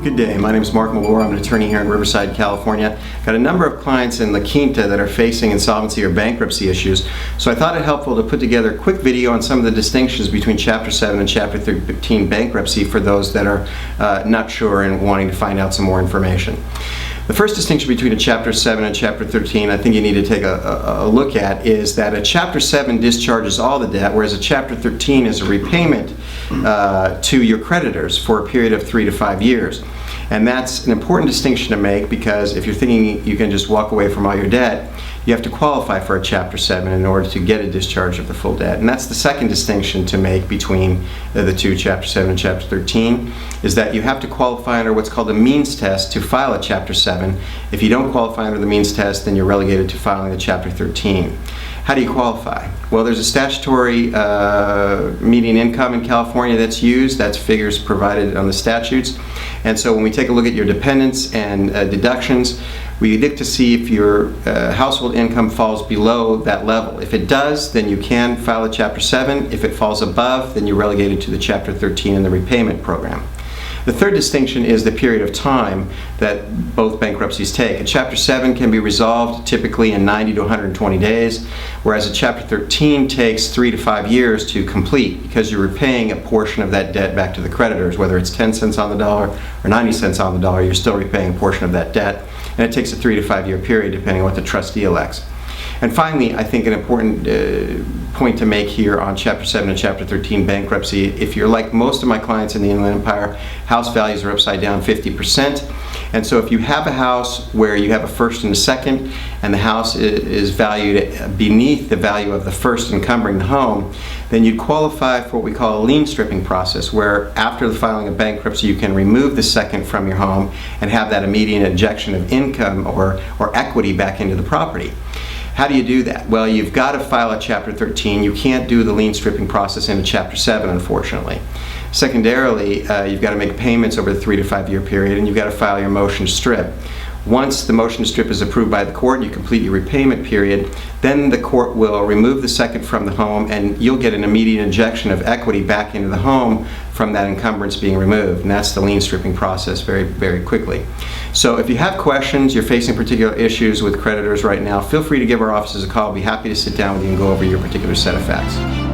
Good day. My name is Mark Malore. I'm an attorney here in Riverside, California. Got a number of clients in La Quinta that are facing insolvency or bankruptcy issues, so I thought it helpful to put together a quick video on some of the distinctions between Chapter 7 and Chapter 13 bankruptcy for those that are not sure and wanting to find out some more information. The first distinction between a Chapter 7 and Chapter 13 I think you need to take a look at is that a Chapter 7 discharges all the debt, whereas a Chapter 13 is a repayment to your creditors for a period of 3 to 5 years. And that's an important distinction to make, because if you're thinking you can just walk away from all your debt, you have to qualify for a Chapter 7 in order to get a discharge of the full debt. And that's the second distinction to make between the two, Chapter 7 and Chapter 13, is that you have to qualify under what's called a means test to file a Chapter 7. If you don't qualify under the means test, then you're relegated to filing a Chapter 13. How do you qualify? Well, there's a statutory median income in California that's used. That's figures provided on the statutes. And so when we take a look at your dependents and deductions, we look to see if your household income falls below that level. If it does, then you can file a Chapter 7. If it falls above, then you're relegated to the Chapter 13 in the repayment program. The third distinction is the period of time that both bankruptcies take. A Chapter 7 can be resolved typically in 90 to 120 days, whereas a Chapter 13 takes 3 to 5 years to complete, because you're repaying a portion of that debt back to the creditors. Whether it's 10 cents on the dollar or 90 cents on the dollar, you're still repaying a portion of that debt, and it takes a 3 to 5 year period depending on what the trustee elects. And finally, I think an important point to make here on Chapter 7 and Chapter 13 bankruptcy, if you're like most of my clients in the Inland Empire, house values are upside down 50%. And so if you have a house where you have a first and a second, and the house is valued beneath the value of the first encumbering the home, then you'd qualify for what we call a lien stripping process, where after the filing of bankruptcy you can remove the second from your home and have that immediate injection of income or equity back into the property. How do you do that? Well, you've got to file a Chapter 13. You can't do the lien stripping process in a Chapter 7, unfortunately. Secondarily, you've got to make payments over the 3 to 5 year period, and you've got to file your motion to strip. Once the motion to strip is approved by the court and you complete your repayment period, then the court will remove the second from the home, and you'll get an immediate injection of equity back into the home from that encumbrance being removed. And that's the lien stripping process very, very quickly. So if you have questions, you're facing particular issues with creditors right now, feel free to give our offices a call. We'll be happy to sit down with you and go over your particular set of facts.